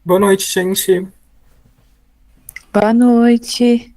Boa noite, gente. Boa noite.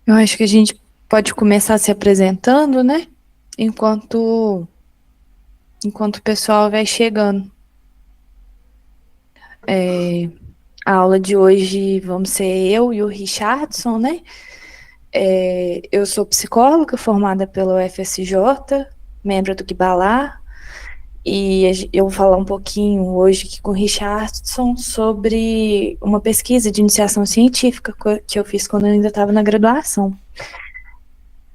Eu acho que a gente pode começar se apresentando, né? Enquanto, enquanto o pessoal vai chegando. A aula de hoje vamos ser eu e o Richardson, né? Eu sou psicóloga formada pela UFSJ, membro do Guibalá, e eu vou falar um pouquinho hoje aqui com o Richardson sobre uma pesquisa de iniciação científica que eu fiz quando eu ainda estava na graduação.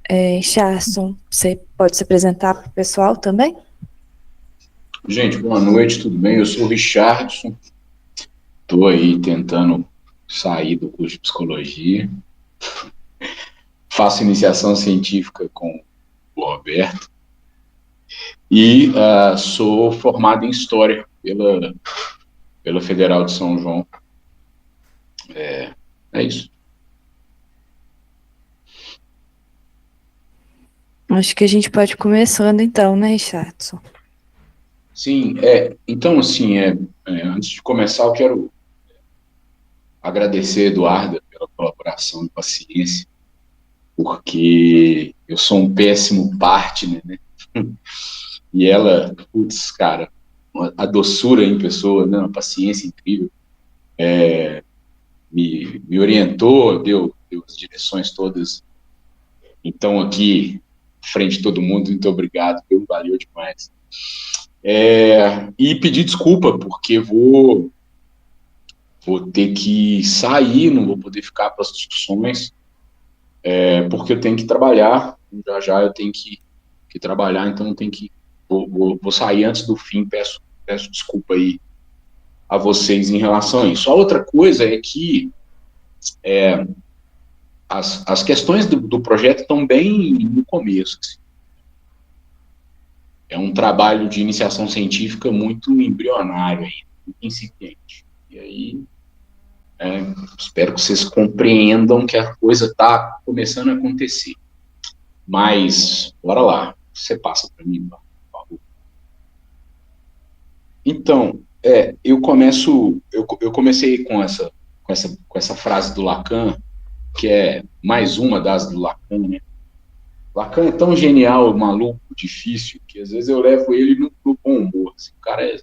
Richardson, você pode se apresentar para o pessoal também? Gente, boa noite, tudo bem? Eu sou o Richardson, estou aí tentando sair do curso de psicologia, faço iniciação científica com o Roberto e sou formado em História pela Federal de São João. É isso. Acho que a gente pode ir começando então, né, Richardson? Sim, então, assim, antes de começar, eu quero agradecer a Eduarda pela colaboração e paciência, porque eu sou um péssimo partner, né? E ela, putz, cara, a doçura em pessoa, né, uma paciência incrível, me orientou, deu as direções todas. Então, aqui, frente a todo mundo, muito obrigado, valeu demais. E pedir desculpa, porque vou ter que sair, não vou poder ficar para as discussões, porque eu tenho que trabalhar, já eu tenho que trabalhar, então eu tenho que. Vou sair antes do fim, peço desculpa aí a vocês em relação a isso. A outra coisa é que as questões do projeto estão bem no começo. Assim. É um trabalho de iniciação científica muito embrionário ainda, muito incipiente. E aí, espero que vocês compreendam que a coisa está começando a acontecer. Mas, bora lá, você passa para mim, por favor. Então, eu comecei com essa frase do Lacan, que é mais uma das do Lacan, né? Lacan é tão genial, maluco, difícil, que às vezes eu levo ele no bom humor. Assim, o cara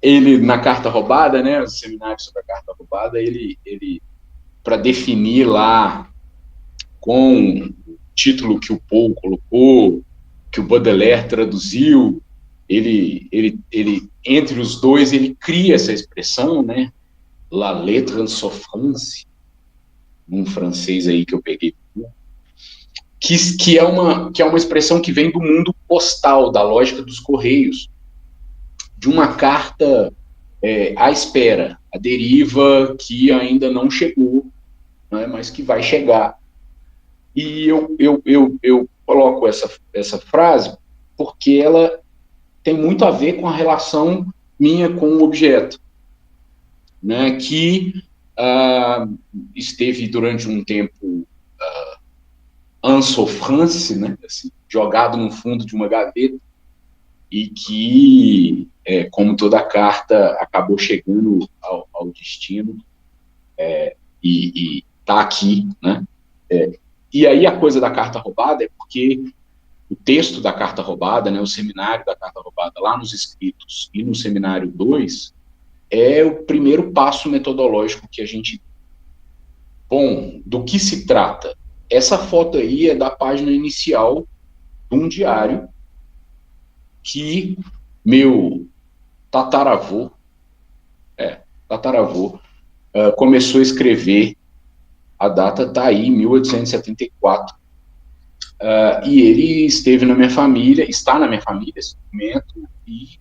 ele, na carta roubada, né, o seminário sobre a carta roubada, ele para definir lá com o título que o Paul colocou, que o Baudelaire traduziu, entre os dois, ele cria essa expressão, né, la lettre en souffrance, num francês aí que eu peguei, que é uma expressão que vem do mundo postal, da lógica dos correios, de uma carta à espera, a deriva que ainda não chegou, né, mas que vai chegar. E eu coloco essa frase porque ela tem muito a ver com a relação minha com o objeto, né, que esteve durante um tempo en souffrance, né, assim, jogado no fundo de uma gaveta, e que, como toda carta, acabou chegando ao destino e está aqui, né? E aí a coisa da carta roubada é porque o texto da carta roubada, né, o seminário da carta roubada, lá nos escritos e no seminário 2 é o primeiro passo metodológico que a gente... Bom, do que se trata? Essa foto aí é da página inicial de um diário que meu tataravô, tataravô, começou a escrever, a data está aí, 1874, e ele esteve na minha família, está na minha família nesse momento, e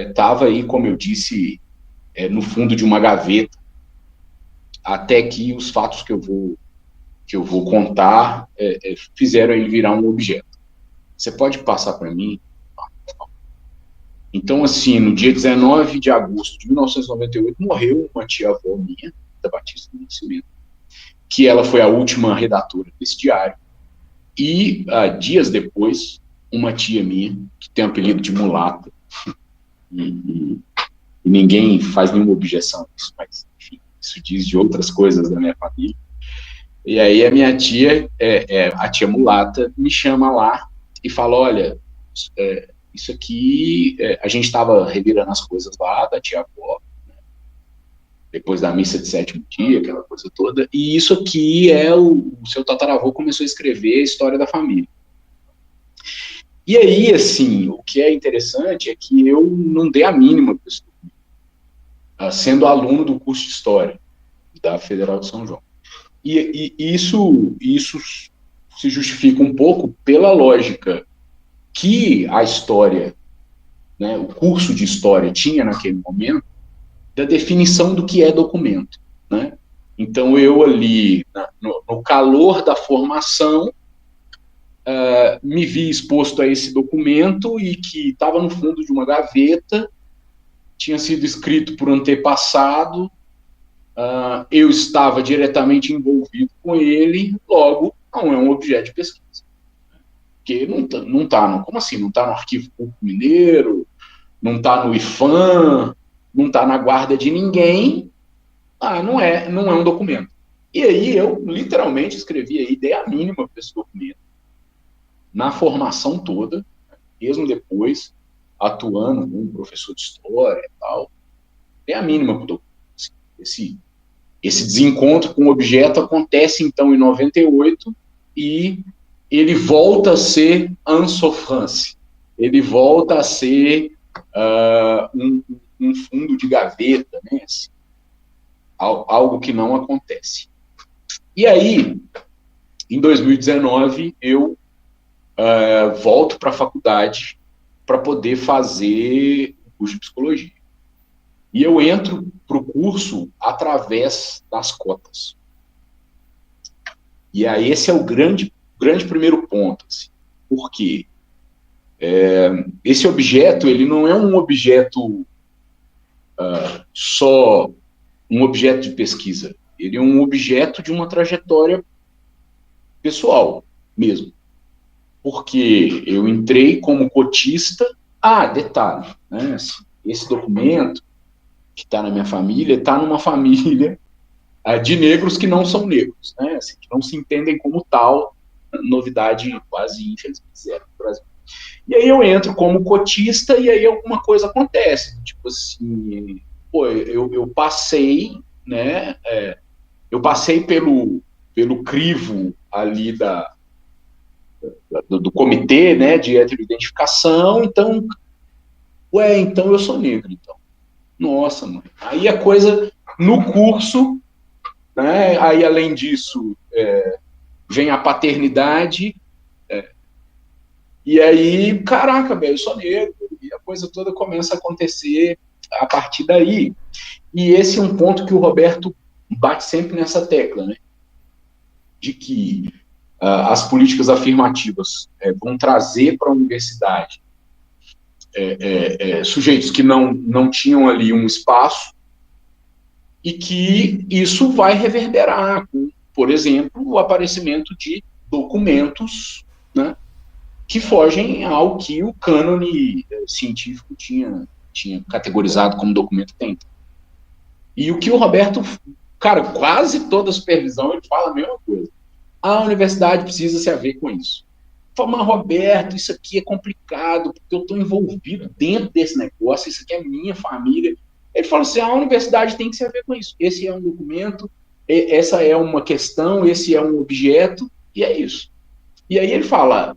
estava aí, como eu disse, no fundo de uma gaveta, até que os fatos que eu vou contar fizeram ele virar um objeto. Você pode passar para mim? Então, assim, no dia 19 de agosto de 1998, morreu uma tia-avó minha, da Batista do Nascimento, que ela foi a última redatora desse diário. E, dias depois, uma tia minha, que tem o apelido de mulata, e ninguém faz nenhuma objeção a isso, mas, enfim, isso diz de outras coisas da minha família. E aí a minha tia, a tia mulata, me chama lá e fala, olha, isso aqui, a gente estava revirando as coisas lá da tia-avó, né, depois da missa de sétimo dia, aquela coisa toda, e isso aqui o seu tataravô começou a escrever a história da família. E aí, assim, o que é interessante é que eu não dei a mínima para isso, sendo aluno do curso de História da Federal de São João. E isso se justifica um pouco pela lógica que a história, né, o curso de história tinha naquele momento, da definição do que é documento, né? Então, eu ali, no calor da formação, me vi exposto a esse documento e que estava no fundo de uma gaveta, tinha sido escrito por antepassado, eu estava diretamente envolvido com ele, logo, não é um objeto de pesquisa. Porque não está, como assim? Não está no Arquivo Público Mineiro, não está no IFAM, não está na guarda de ninguém, não é um documento. E aí eu, literalmente, escrevi aí, dei a mínima para esse documento, na formação toda, mesmo depois, atuando como professor de história e tal, dei a mínima para o documento. Esse desencontro com o objeto acontece, então, em 98, e ele volta a ser un souffrance. Ele volta a ser um fundo de gaveta, né? Assim, algo que não acontece. E aí, em 2019, eu volto para a faculdade para poder fazer o curso de psicologia. E eu entro para o curso através das cotas. E aí esse é o grande primeiro ponto. Assim, porque esse objeto, ele não é um objeto só um objeto de pesquisa. Ele é um objeto de uma trajetória pessoal mesmo. Porque eu entrei como cotista. Detalhe, né? Assim, esse documento que está na minha família, está numa família de negros que não são negros, né? Assim, que não se entendem como tal, novidade quase infelizmente zero no Brasil. E aí eu entro como cotista e aí alguma coisa acontece, tipo assim, eu passei, né? Eu passei pelo crivo ali do comitê, né, de heteroidentificação, então eu sou negro, então. Nossa, mãe. Aí a coisa, no curso, né, aí além disso, vem a paternidade, e aí, caraca, velho, eu sou negro, e a coisa toda começa a acontecer a partir daí. E esse é um ponto que o Roberto bate sempre nessa tecla, né, de que as políticas afirmativas vão trazer para a universidade sujeitos que não tinham ali um espaço, e que isso vai reverberar com, por exemplo, o aparecimento de documentos, né, que fogem ao que o cânone científico tinha categorizado como documento tempo. E o que o Roberto, cara, quase toda a supervisão, ele fala a mesma coisa. A universidade precisa se haver com isso. Fala, mas Roberto, isso aqui é complicado, porque eu estou envolvido dentro desse negócio, isso aqui é minha família. Ele fala assim, a universidade tem que se haver com isso. Esse é um documento, essa é uma questão, esse é um objeto, e é isso. E aí ele fala,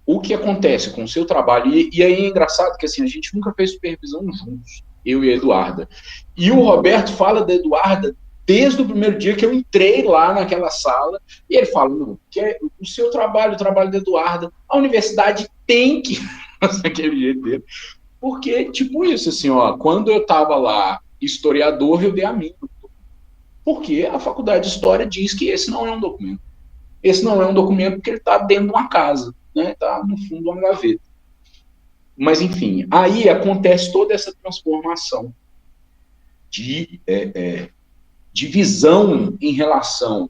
o que acontece com o seu trabalho, e aí é engraçado que assim, a gente nunca fez supervisão juntos, eu e a Eduarda. E o Roberto fala da Eduarda desde o primeiro dia que eu entrei lá naquela sala, e ele fala, não, que é o seu trabalho, o trabalho da Eduarda, a universidade tem que fazer aquele jeito dele. Porque, tipo isso, assim, ó, quando eu estava lá, historiador, eu dei a mim. Porque a faculdade de História diz que esse não é um documento. Esse não é um documento porque ele está dentro de uma casa, né? Está no fundo de uma gaveta. Mas, enfim, aí acontece toda essa transformação de visão em relação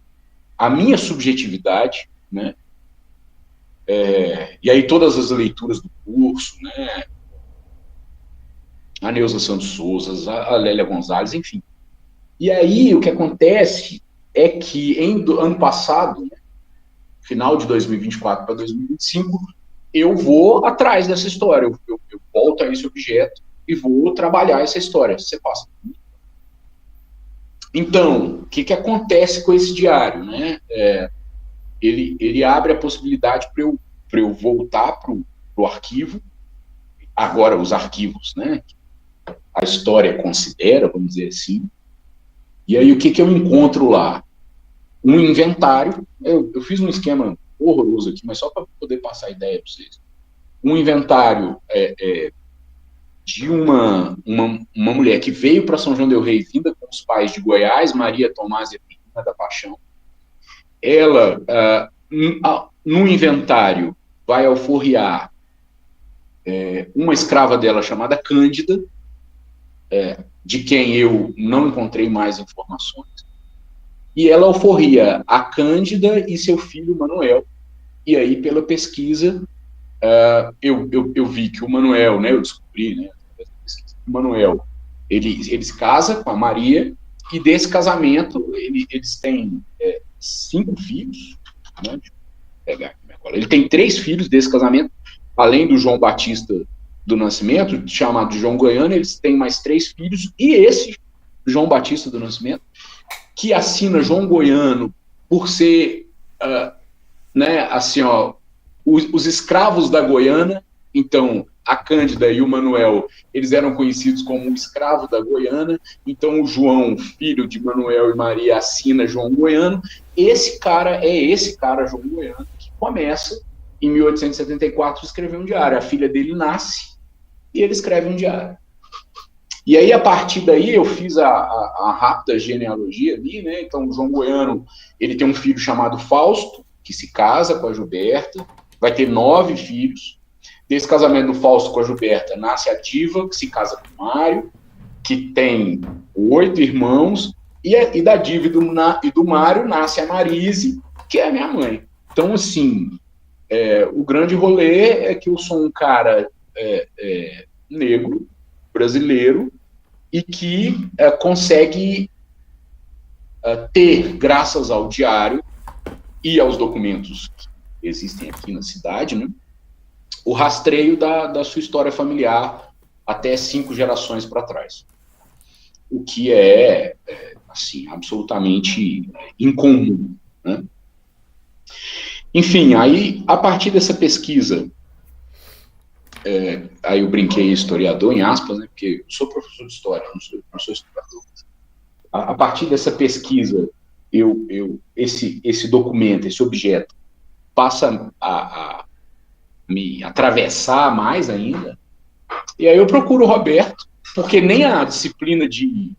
à minha subjetividade, né? E aí todas as leituras do curso, né? A Neuza Santos Souza, a Lélia Gonzalez, enfim. E aí o que acontece é que ano passado, né, final de 2024 para 2025, eu vou atrás dessa história, eu volto a esse objeto e vou trabalhar essa história. Você passa. Então, o que acontece com esse diário? Né? Ele abre a possibilidade para eu voltar para o arquivo, agora os arquivos, né? A história considera, vamos dizer assim. E aí o que eu encontro lá? Um inventário, eu fiz um esquema horroroso aqui, mas só para poder passar a ideia para vocês. Um inventário de uma mulher que veio para São João del Rei, vinda com os pais de Goiás, Maria Tomásia Pina da Paixão. Ela, no inventário, vai alforriar uma escrava dela chamada Cândida, de quem eu não encontrei mais informações. E ela alforria a Cândida e seu filho Manuel. E aí, pela pesquisa, eu vi que o Manuel, né, eu descobri, né, o Manuel, ele se casa com a Maria, e desse casamento, eles têm 5 filhos, né, deixa eu pegar aqui minha cola. Ele tem 3 filhos desse casamento, além do João Batista do Nascimento, chamado João Goiano, eles têm mais 3 filhos, e esse João Batista do Nascimento, que assina João Goiano por ser, né, assim, ó, os escravos da Goiânia. Então, a Cândida e o Manuel, eles eram conhecidos como o escravo da Goiânia. Então, o João, filho de Manuel e Maria, assina João Goiano. Esse cara, João Goiano, que começa, em 1874, a escrever um diário. A filha dele nasce e ele escreve um diário. E aí, a partir daí, eu fiz a rápida genealogia ali, né? Então, o João Goiano, ele tem um filho chamado Fausto, que se casa com a Gilberta, vai ter 9 filhos. Desse casamento do Fausto com a Gilberta, nasce a Diva, que se casa com o Mário, que tem 8 irmãos, e da Diva e do Mário nasce a Marise, que é a minha mãe. Então, assim, o grande rolê é que eu sou um cara negro, brasileiro, e que consegue ter, graças ao diário e aos documentos que existem aqui na cidade, né, o rastreio da sua história familiar até 5 gerações para trás. O que é assim, absolutamente incomum, né? Enfim, aí, a partir dessa pesquisa, aí eu brinquei historiador, em aspas, né, porque eu sou professor de história, não sou historiador. A partir dessa pesquisa, esse documento, esse objeto, passa a me atravessar mais ainda, e aí eu procuro o Roberto, porque nem a disciplina de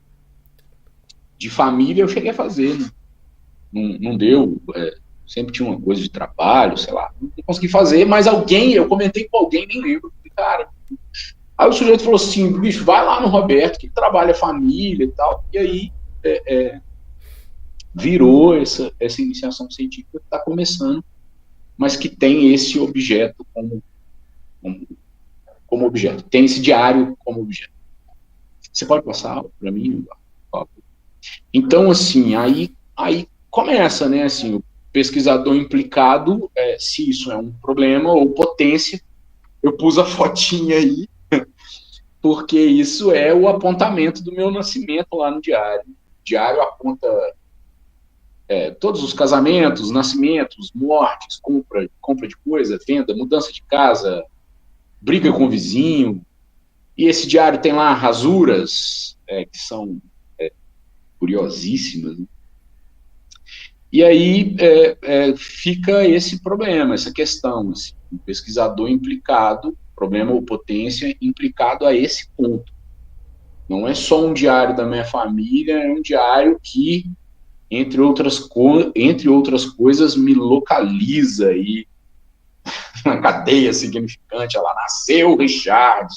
família eu cheguei a fazer, né? Não deu, sempre tinha uma coisa de trabalho, sei lá, não consegui fazer, mas eu comentei com alguém, nem lembro, cara. Aí o sujeito falou assim, bicho, vai lá no Roberto, que trabalha família e tal, e aí virou essa iniciação científica que está começando, mas que tem esse objeto como objeto, tem esse diário como objeto. Você pode passar para mim? Então, assim, aí começa, né, assim, o pesquisador implicado, se isso é um problema ou potência. Eu pus a fotinha aí, porque isso é o apontamento do meu nascimento lá no diário. O diário aponta todos os casamentos, nascimentos, mortes, compra de coisa, venda, mudança de casa, briga com o vizinho, E esse diário tem lá rasuras que são curiosíssimas, né? E aí fica esse problema, essa questão, assim, o pesquisador implicado, problema ou potência implicado a esse ponto. Não é só um diário da minha família, é um diário que, entre outras coisas, me localiza aí na cadeia significante. Ela nasceu, Richard.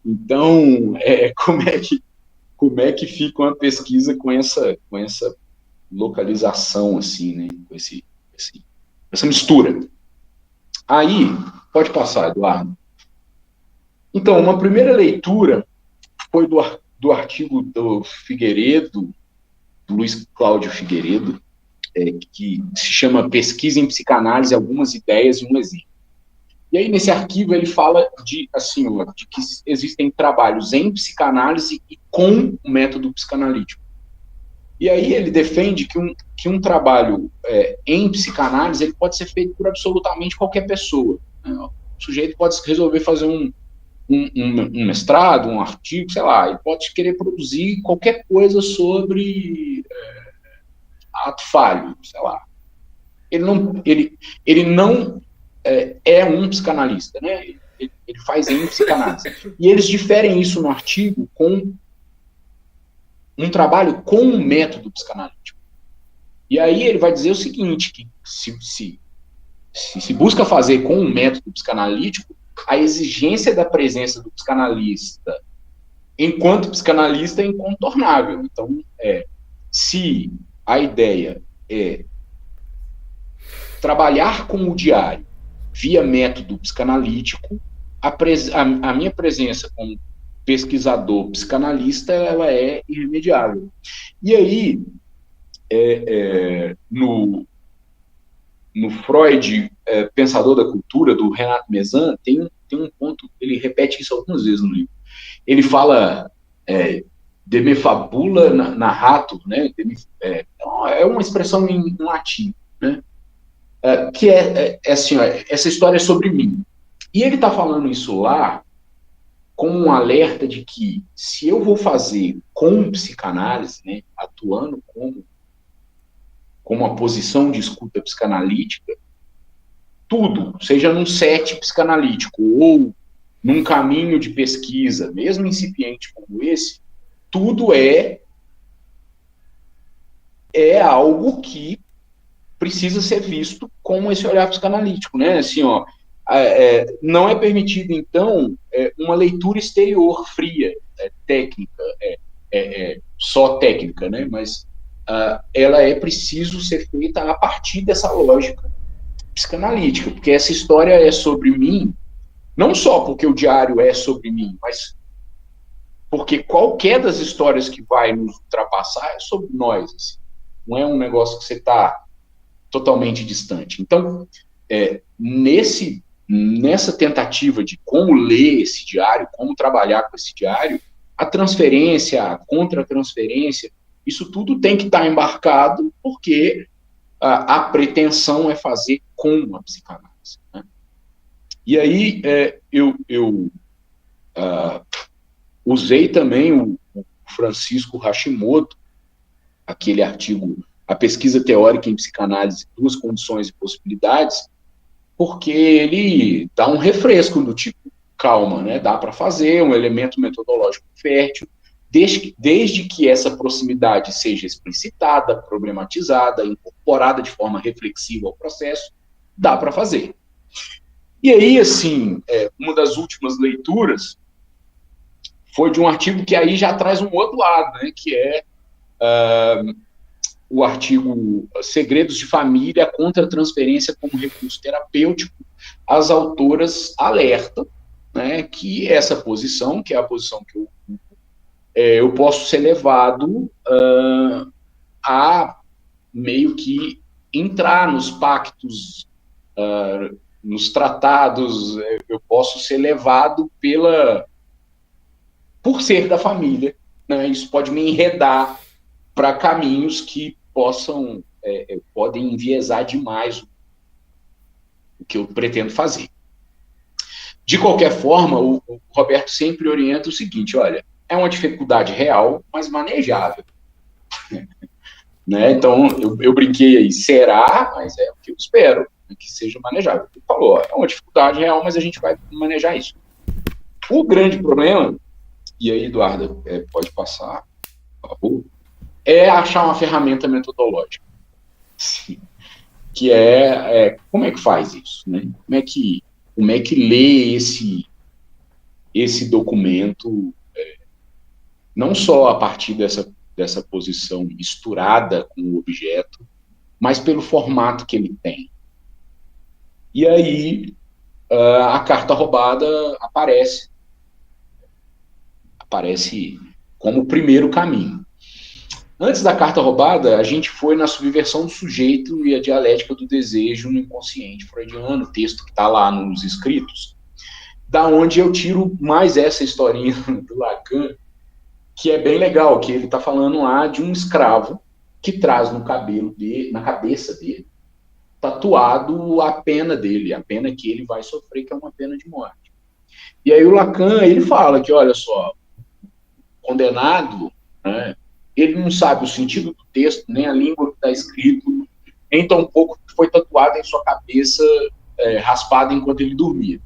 Então, como é que fica uma pesquisa com essa localização, assim, né? Com essa mistura. Aí, pode passar, Eduardo. Então, uma primeira leitura foi do artigo do Figueiredo, do Luiz Cláudio Figueiredo, que se chama Pesquisa em Psicanálise, Algumas Ideias e um Exemplo. E aí, nesse arquivo, ele fala de que existem trabalhos em psicanálise e com o método psicanalítico. E aí ele defende que um trabalho em psicanálise ele pode ser feito por absolutamente qualquer pessoa. Né? O sujeito pode resolver fazer um mestrado, um artigo, sei lá, e pode querer produzir qualquer coisa sobre ato falho, sei lá. Ele não é um psicanalista, né? Ele faz em psicanálise. E eles diferem isso no artigo com um trabalho com um método psicanalítico. E aí ele vai dizer o seguinte, que se busca fazer com um método psicanalítico, a exigência da presença do psicanalista enquanto psicanalista é incontornável. Então, se a ideia é trabalhar com o diário via método psicanalítico, a minha presença como pesquisador psicanalista ela é irremediável. E aí, no Freud, Pensador da Cultura, do Renato Mezan, tem um ponto, ele repete isso algumas vezes no livro. Ele fala de me fabula narratur, né? É uma expressão em latim, né? Que assim, essa história é sobre mim. E ele está falando isso lá com um alerta de que se eu vou fazer com psicanálise, né, atuando como uma posição de escuta psicanalítica, tudo, seja num set psicanalítico ou num caminho de pesquisa, mesmo incipiente como esse, tudo é algo que precisa ser visto com esse olhar psicanalítico, né? Assim, não é permitido, então, uma leitura exterior fria, técnica, só técnica, né? Mas ela é preciso ser feita a partir dessa lógica psicanalítica, porque essa história é sobre mim, não só porque o diário é sobre mim, mas porque qualquer das histórias que vai nos ultrapassar é sobre nós, assim. Não é um negócio que você está totalmente distante. Então, nessa tentativa de como ler esse diário, como trabalhar com esse diário, a transferência, a contra-transferência, isso tudo tem que estar embarcado, porque a pretensão é fazer com a psicanálise. Né? E aí eu usei também o Francisco Hashimoto, aquele artigo A Pesquisa Teórica em Psicanálise, Duas Condições e Possibilidades, porque ele dá um refresco do tipo, calma, né? Dá para fazer um elemento metodológico fértil, desde que essa proximidade seja explicitada, problematizada, incorporada de forma reflexiva ao processo, dá para fazer. E aí, assim, uma das últimas leituras foi de um artigo que aí já traz um outro lado, né? Que é o artigo Segredos de Família contra a Transferência como Recurso Terapêutico. As autoras alertam, né, que essa posição, que é a posição que eu posso ser levado a meio que entrar nos pactos, nos tratados, eu posso ser levado por ser da família, né, isso pode me enredar para caminhos que podem enviesar demais o que eu pretendo fazer. De qualquer forma, o Roberto sempre orienta o seguinte, olha, é uma dificuldade real, mas manejável. Né? Então, eu brinquei aí, será, mas é o que eu espero, que seja manejável. Ele falou, é uma dificuldade real, mas a gente vai manejar isso. O grande problema, e aí, Eduarda, pode passar, por favor, é achar uma ferramenta metodológica. Sim. Que como é que faz isso? Né? Como é que lê esse documento, não só a partir dessa posição misturada com o objeto, mas pelo formato que ele tem. E aí, a carta roubada aparece como o primeiro caminho. Antes da carta roubada, a gente foi na subversão do sujeito e a dialética do desejo no inconsciente freudiano, texto que está lá nos escritos, da onde eu tiro mais essa historinha do Lacan, que é bem legal, que ele está falando lá de um escravo que traz no cabelo dele, na cabeça dele, tatuado a pena dele, a pena que ele vai sofrer, que é uma pena de morte. E aí o Lacan, ele fala que, olha só, condenado, né, ele não sabe o sentido do texto, nem a língua que está escrito, nem tampouco que foi tatuado em sua cabeça, raspada enquanto ele dormia.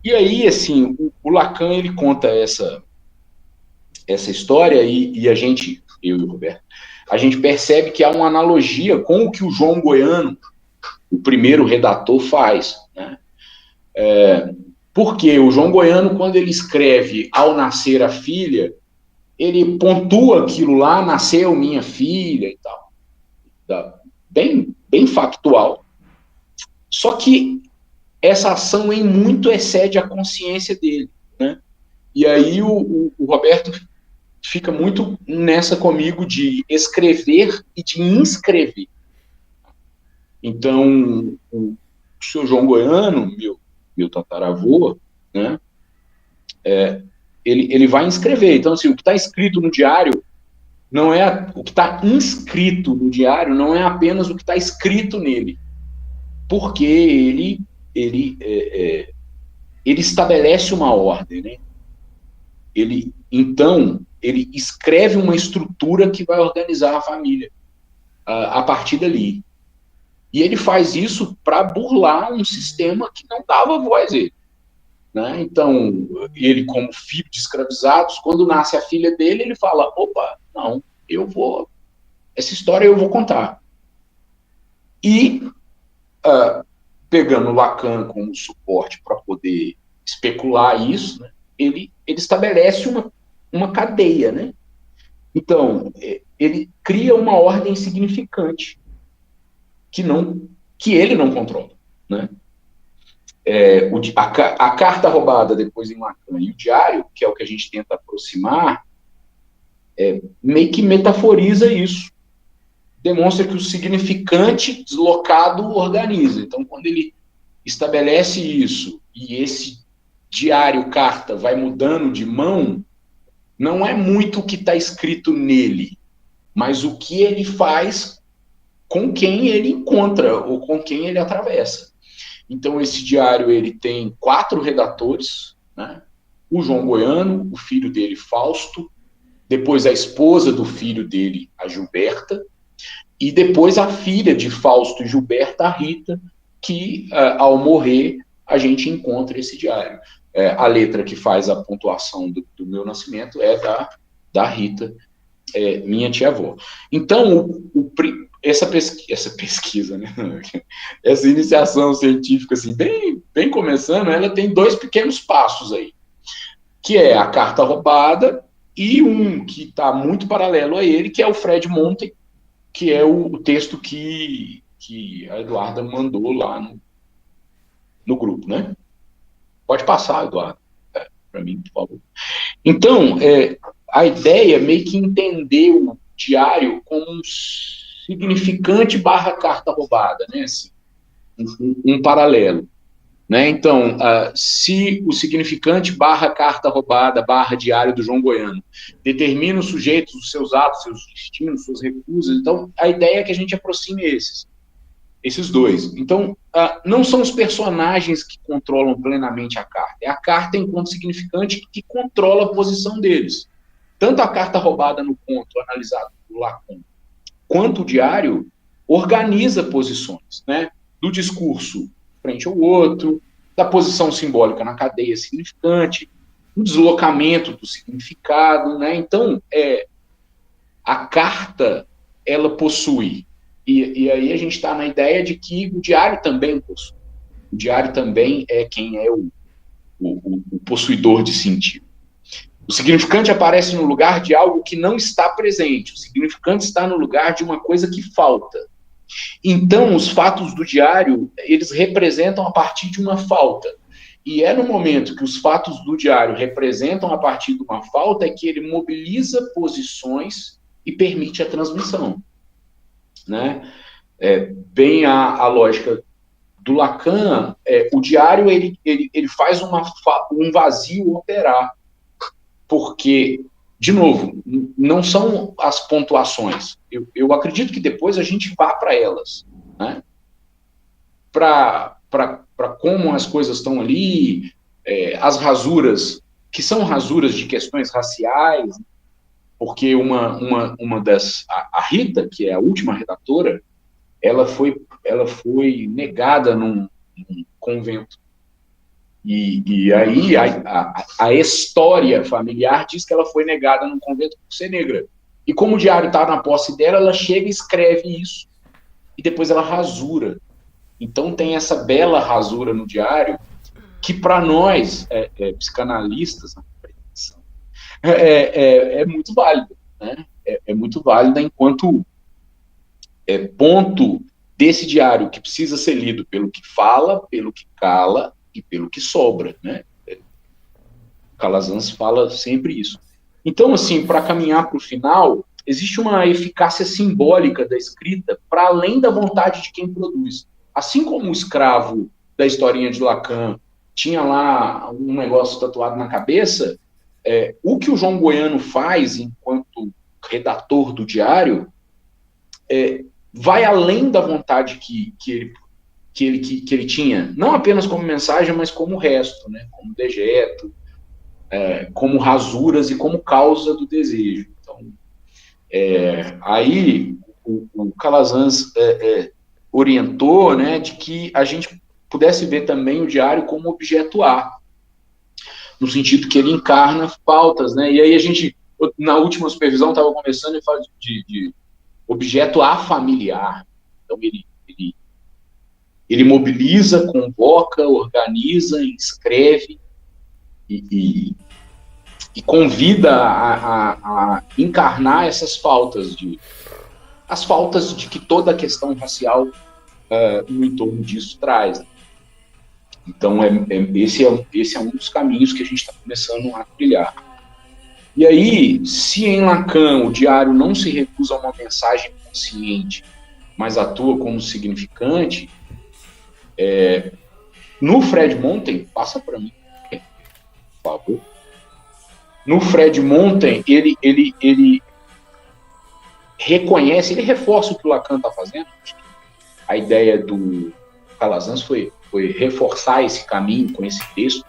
E aí, assim, o Lacan, ele conta essa história e a gente, eu e o Roberto, a gente percebe que há uma analogia com o que o João Goiano, o primeiro redator, faz, né? Porque o João Goiano, quando ele escreve Ao Nascer a Filha, ele pontua aquilo lá, nasceu minha filha e tal. Bem, bem factual. Só que essa ação em muito excede a consciência dele, né? E aí o Roberto fica muito nessa comigo de escrever e de inscrever. Então, o seu João Goiano, meu tataravô, né, ele vai inscrever. Então, assim, o que está escrito no diário não é o que está inscrito no diário, não é apenas o que está escrito nele, porque ele estabelece uma ordem, né? Então, ele escreve uma estrutura que vai organizar a família a partir dali. E ele faz isso para burlar um sistema que não dava voz a ele. Né? Então, ele, como filho de escravizados, quando nasce a filha dele, ele fala, opa, não, essa história eu vou contar. E, pegando Lacan como suporte para poder especular isso, né, ele estabelece uma cadeia, né? Então, ele cria uma ordem significante que ele não controla, né? A carta roubada depois em Lacan e o diário, que é o que a gente tenta aproximar, meio que metaforiza isso. Demonstra que o significante deslocado organiza. Então, quando ele estabelece isso e esse diário, carta, vai mudando de mão, não é muito o que está escrito nele, mas o que ele faz com quem ele encontra ou com quem ele atravessa. Então, esse diário ele tem 4 redatores, né? O João Goiano, o filho dele, Fausto, depois a esposa do filho dele, a Gilberta, e depois a filha de Fausto e Gilberta, a Rita, que, ao morrer, a gente encontra esse diário. A letra que faz a pontuação do meu nascimento é da Rita, minha tia-avó. Então, essa pesquisa, né? Essa iniciação científica, assim, bem começando, ela tem 2 pequenos passos aí, que é a carta roubada e um que está muito paralelo a ele, que é o Fred Monten, que é o texto que a Eduarda mandou lá no grupo, né? Pode passar, Eduardo, para mim, por favor. Então, a ideia é meio que entender o diário como um significante / carta roubada, né? Assim, um paralelo. Né? Então, se o significante / carta roubada / diário do João Goiano determina os sujeitos, os seus atos, seus destinos, suas recusas, então a ideia é que a gente aproxime esses. Esses dois. Então, não são os personagens que controlam plenamente a carta. É a carta enquanto significante que controla a posição deles. Tanto a carta roubada no conto, analisado por Lacan, quanto o diário, organiza posições, né? Do discurso frente ao outro, da posição simbólica na cadeia significante, do deslocamento do significado, né? Então, a carta, ela possui. E aí a gente está na ideia de que o diário também possui. O diário também é quem é o possuidor de sentido. O significante aparece no lugar de algo que não está presente. O significante está no lugar de uma coisa que falta. Então, os fatos do diário, eles representam a partir de uma falta. E é no momento que os fatos do diário representam a partir de uma falta é que ele mobiliza posições e permite a transmissão. Né? Bem a lógica do Lacan, o diário ele faz um vazio operar, porque, de novo, não são as pontuações. Eu acredito que depois a gente vá para elas, né? Para como as coisas estão ali, as rasuras, que são rasuras de questões raciais, porque uma das... A Rita, que é a última redatora, ela foi negada num convento. E aí a história familiar diz que ela foi negada num convento por ser negra. E como o diário está na posse dela, ela chega e escreve isso. E depois ela rasura. Então tem essa bela rasura no diário, que para nós, psicanalistas, é muito válida. Né? É muito válida enquanto ponto desse diário que precisa ser lido pelo que fala, pelo que cala e pelo que sobra, né? Calazans fala sempre isso. Então, assim, para caminhar para o final, existe uma eficácia simbólica da escrita para além da vontade de quem produz. Assim como o escravo da historinha de Lacan tinha lá um negócio tatuado na cabeça, o que o João Goiano faz enquanto redator do diário vai além da vontade que ele tinha, não apenas como mensagem, mas como resto, né? Como dejeto, como rasuras e como causa do desejo. Então, aí o Calazans orientou, né, de que a gente pudesse ver também o diário como objeto A, no sentido que ele encarna pautas, né? E aí a gente, na última supervisão, estava conversando e fala de objeto afamiliar. Então, ele mobiliza, convoca, organiza, escreve e convida a encarnar essas faltas, as faltas de que toda a questão racial no entorno disso traz. Então, esse é um dos caminhos que a gente está começando a trilhar. E aí, se em Lacan o diário não se recusa a uma mensagem consciente, mas atua como significante, no Fred Montem, passa para mim, por favor. No Fred Montem, ele reconhece, ele reforça o que o Lacan está fazendo. A ideia do Calazans foi reforçar esse caminho com esse texto,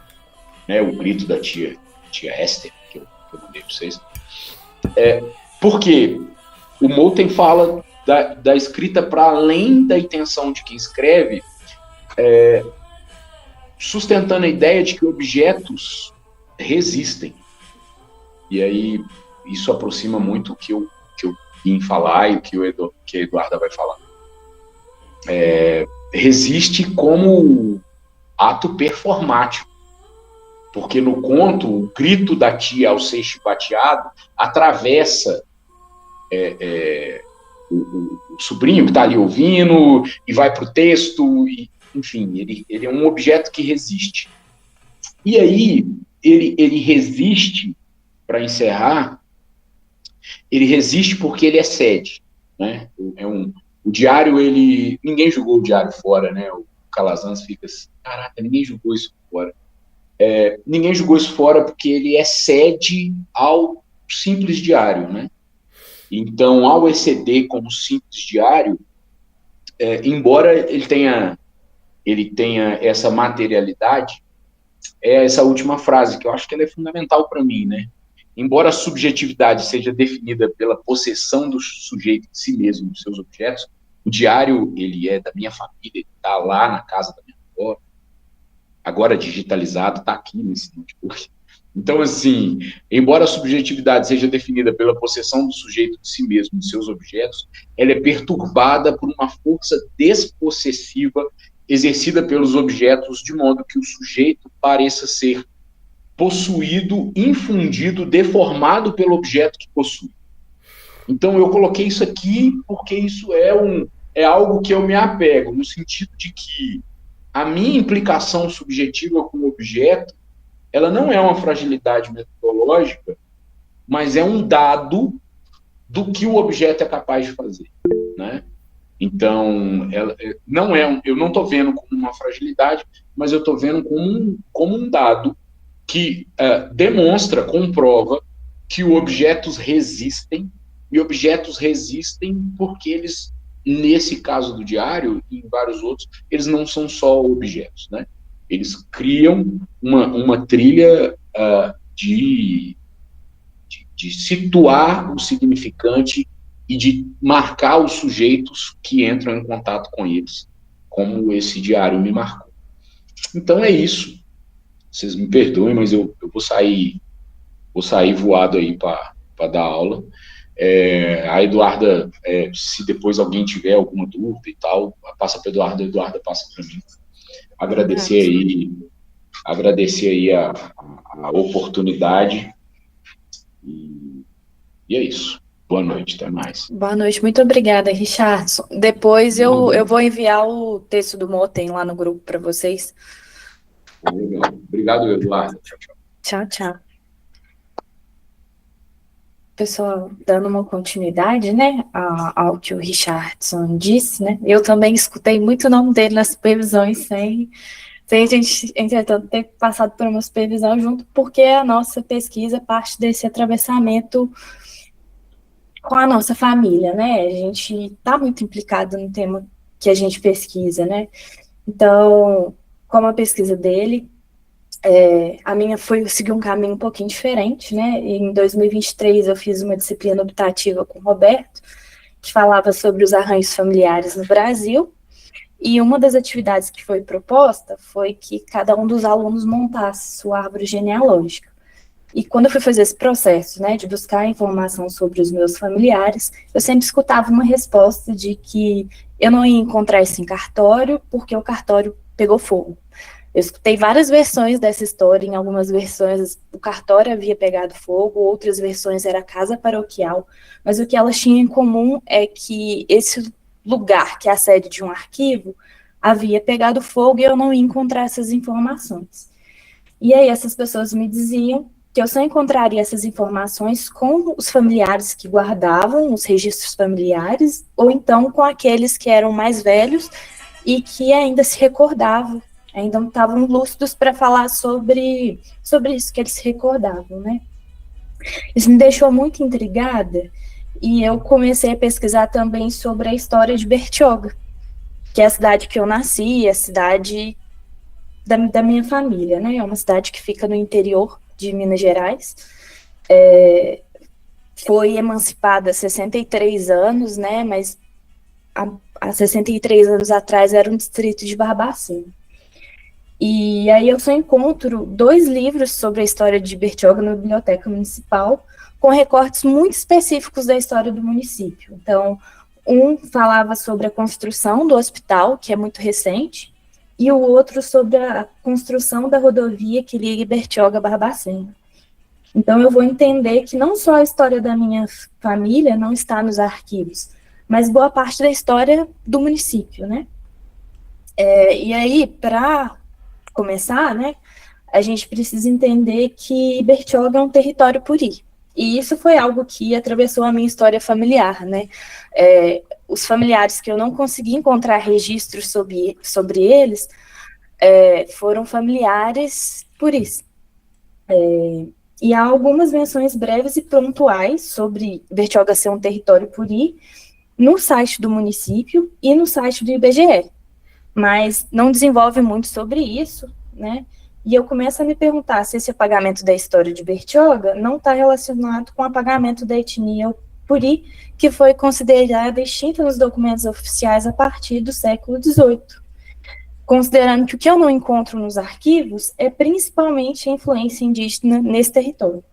né, o grito da tia Esther, que eu mandei para vocês. Porque o Montem fala da escrita para além da intenção de quem escreve, sustentando a ideia de que objetos resistem. E aí isso aproxima muito o que eu vim falar e o que a Eduarda vai falar. Resiste como ato performático, porque no conto o grito da tia ao ser chibateado atravessa o sobrinho que está ali ouvindo e vai para o texto, e, enfim, ele é um objeto que resiste. E aí ele resiste, para encerrar, ele resiste porque ele excede, né? O diário, ninguém jogou o diário fora, né? O Calazans fica assim, caraca, ninguém jogou isso fora. Ninguém jogou isso fora porque ele excede ao simples diário, né? Então, ao exceder como simples diário, embora ele tenha essa materialidade, é essa última frase, que eu acho que ela é fundamental para mim, né? Embora a subjetividade seja definida pela possessão do sujeito de si mesmo, dos seus objetos, o diário, ele é da minha família, ele está lá na casa da minha avó, agora digitalizado, está aqui nesse notebook. Então, assim, embora a subjetividade seja definida pela possessão do sujeito de si mesmo, de seus objetos, ela é perturbada por uma força despossessiva exercida pelos objetos, de modo que o sujeito pareça ser possuído, infundido, deformado pelo objeto que possui. Então, eu coloquei isso aqui porque isso é algo que eu me apego, no sentido de que a minha implicação subjetiva com o objeto, ela não é uma fragilidade metodológica, mas é um dado do que o objeto é capaz de fazer, né? Então, eu não estou vendo como uma fragilidade, mas eu estou vendo como um dado que demonstra, comprova que os objetos resistem, e objetos resistem porque eles, nesse caso do diário e em vários outros, eles não são só objetos, né? Eles criam uma trilha de situar o significante e de marcar os sujeitos que entram em contato com eles, como esse diário me marcou. Então é isso. Vocês me perdoem, mas eu vou sair voado aí para dar aula. A Eduarda, se depois alguém tiver alguma dúvida e tal, passa para a Eduarda passa para mim. Agradecer aí a oportunidade e é isso. Boa noite, até mais. Boa noite, muito obrigada, Richardson. Depois eu vou enviar o texto do Motem lá no grupo para vocês. Legal. Obrigado, Eduardo. Tchau, tchau. Tchau, tchau. Pessoal, dando uma continuidade, né, ao que o Richardson disse, né, eu também escutei muito o nome dele nas supervisões, sem a gente, entretanto, ter passado por uma supervisão junto, porque a nossa pesquisa parte desse atravessamento com a nossa família, né, a gente está muito implicado no tema que a gente pesquisa, né, então, como a pesquisa dele, a minha foi seguir um caminho um pouquinho diferente, né? Em 2023 eu fiz uma disciplina optativa com o Roberto, que falava sobre os arranjos familiares no Brasil, e uma das atividades que foi proposta foi que cada um dos alunos montasse sua árvore genealógica. E quando eu fui fazer esse processo, né, de buscar informação sobre os meus familiares, eu sempre escutava uma resposta de que eu não ia encontrar isso em cartório, porque o cartório pegou fogo. Eu escutei várias versões dessa história, em algumas versões o cartório havia pegado fogo, outras versões era a casa paroquial, mas o que elas tinham em comum é que esse lugar, que é a sede de um arquivo, havia pegado fogo e eu não ia encontrar essas informações. E aí essas pessoas me diziam que eu só encontraria essas informações com os familiares que guardavam os registros familiares, ou então com aqueles que eram mais velhos e que ainda se recordavam, ainda não estavam lúcidos para falar sobre isso que eles se recordavam, né? Isso me deixou muito intrigada, e eu comecei a pesquisar também sobre a história de Bertioga, que é a cidade que eu nasci, a cidade da minha família, né? É uma cidade que fica no interior de Minas Gerais, foi emancipada há 63 anos, né? Mas há 63 anos atrás era um distrito de Barbacena. E aí eu só encontro 2 livros sobre a história de Bertioga na Biblioteca Municipal, com recortes muito específicos da história do município. Então, um falava sobre a construção do hospital, que é muito recente, e o outro sobre a construção da rodovia que liga Bertioga a Barbacena. Então, eu vou entender que não só a história da minha família não está nos arquivos, mas boa parte da história do município, né? E aí, para começar, né, a gente precisa entender que Bertioga é um território puri. E isso foi algo que atravessou a minha história familiar, né? Os familiares que eu não consegui encontrar registros sobre eles foram familiares puris. E há algumas menções breves e pontuais sobre Bertioga ser um território puri, no site do município e no site do IBGE, mas não desenvolve muito sobre isso, né? E eu começo a me perguntar se esse apagamento da história de Bertioga não está relacionado com o apagamento da etnia Puri, que foi considerada extinta nos documentos oficiais a partir do século XVIII. Considerando que o que eu não encontro nos arquivos é principalmente a influência indígena nesse território.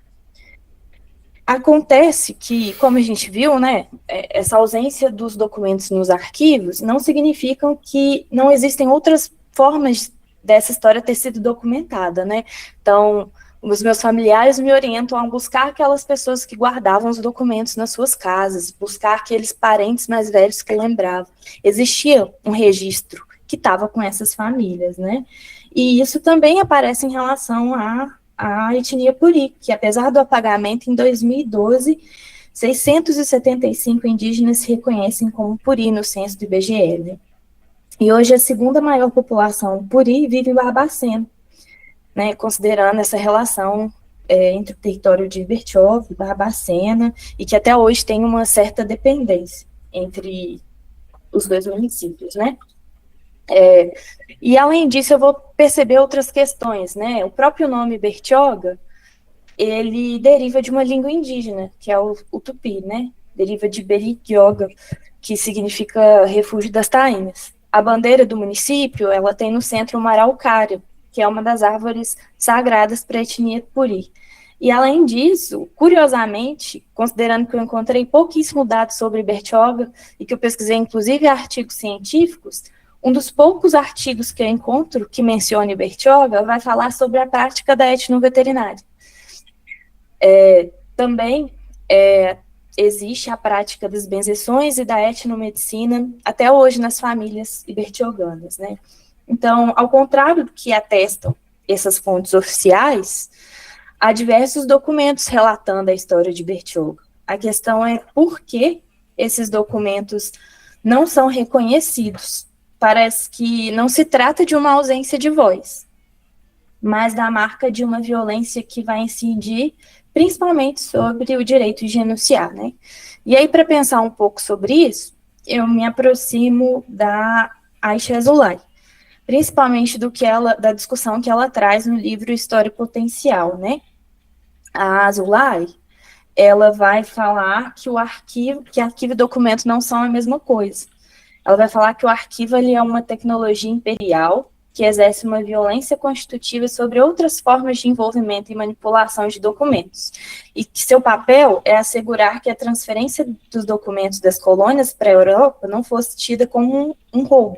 Acontece que, como a gente viu, né, essa ausência dos documentos nos arquivos não significa que não existem outras formas dessa história ter sido documentada, né? Então, os meus familiares me orientam a buscar aquelas pessoas que guardavam os documentos nas suas casas, buscar aqueles parentes mais velhos que lembravam. Existia um registro que estava com essas famílias, né? E isso também aparece em relação a etnia Puri, que apesar do apagamento em 2012, 675 indígenas se reconhecem como Puri no censo do IBGE, né? E hoje a segunda maior população Puri vive em Barbacena, né, considerando essa relação entre o território de Bertioga e Barbacena, e que até hoje tem uma certa dependência entre os dois municípios, né? E além disso, eu vou perceber outras questões, né? O próprio nome Bertioga, ele deriva de uma língua indígena, que é o tupi, né? Deriva de Berigioga, que significa refúgio das tainhas. A bandeira do município, ela tem no centro uma araucária, que é uma das árvores sagradas para a etnia Puri. E além disso, curiosamente, considerando que eu encontrei pouquíssimo dado sobre Bertioga e que eu pesquisei inclusive artigos científicos, um dos poucos artigos que eu encontro que mencione Bertioga vai falar sobre a prática da etnoveterinária. Também existe a prática das benzeções e da etnomedicina até hoje nas famílias ibertioganas, né? Então, ao contrário do que atestam essas fontes oficiais, há diversos documentos relatando a história de Bertioga. A questão é por que esses documentos não são reconhecidos. Parece que não se trata de uma ausência de voz, mas da marca de uma violência que vai incidir principalmente sobre o direito de denunciar, né? E aí, para pensar um pouco sobre isso, eu me aproximo da Aisha Zulay, principalmente da discussão que ela traz no livro História Potencial, né? A Zulay, ela vai falar que arquivo e documento não são a mesma coisa. Ela vai falar que o arquivo ele é uma tecnologia imperial que exerce uma violência constitutiva sobre outras formas de envolvimento e manipulação de documentos, e que seu papel é assegurar que a transferência dos documentos das colônias para a Europa não fosse tida como um roubo,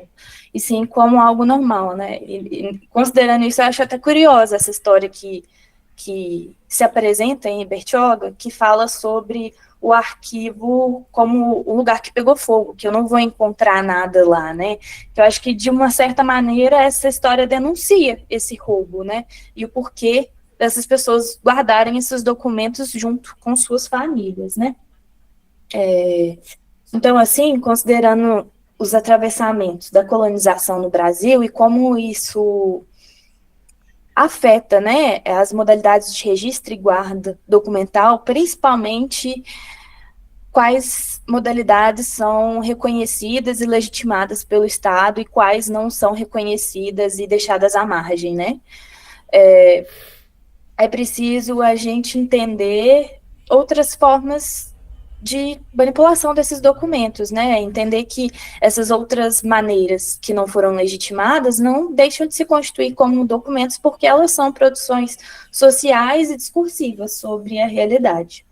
e sim como algo normal, né? E considerando isso, eu acho até curiosa essa história que se apresenta em Bertioga, que fala sobre o arquivo como o lugar que pegou fogo, que eu não vou encontrar nada lá, né? Eu acho que, de uma certa maneira, essa história denuncia esse roubo, né? E o porquê dessas pessoas guardarem esses documentos junto com suas famílias, né? Então, assim, considerando os atravessamentos da colonização no Brasil e como isso afeta, né, as modalidades de registro e guarda documental, principalmente quais modalidades são reconhecidas e legitimadas pelo Estado e quais não são reconhecidas e deixadas à margem, né? É preciso a gente entender outras formas de manipulação desses documentos, né? Entender que essas outras maneiras que não foram legitimadas não deixam de se constituir como documentos porque elas são produções sociais e discursivas sobre a realidade.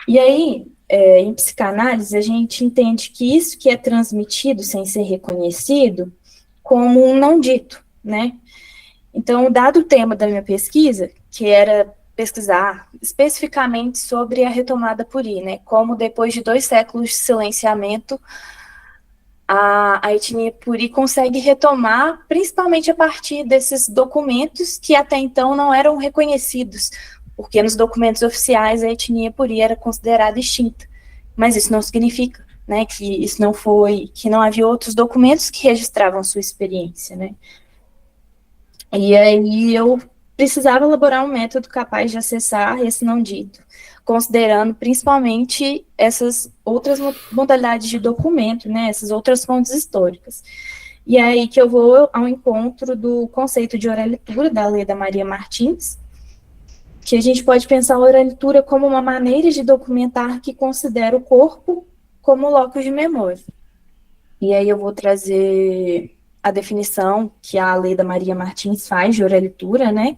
E aí, em psicanálise, a gente entende que isso que é transmitido sem ser reconhecido como um não dito, né? Então, dado o tema da minha pesquisa, que era pesquisar especificamente sobre a retomada Puri, né? Como depois de 2 séculos de silenciamento, a etnia Puri consegue retomar, principalmente a partir desses documentos que até então não eram reconhecidos, porque nos documentos oficiais a etnia Puri era considerada extinta. Mas isso não significa, né, que não havia outros documentos que registravam sua experiência, né? E aí eu precisava elaborar um método capaz de acessar esse não dito, considerando principalmente essas outras modalidades de documento, né, essas outras fontes históricas. E é aí que eu vou ao encontro do conceito de oralitura da Leda Maria Martins, que a gente pode pensar a oralitura como uma maneira de documentar que considera o corpo como locus de memória. E aí eu vou trazer a definição que a Leda Maria Martins faz de oralitura, né?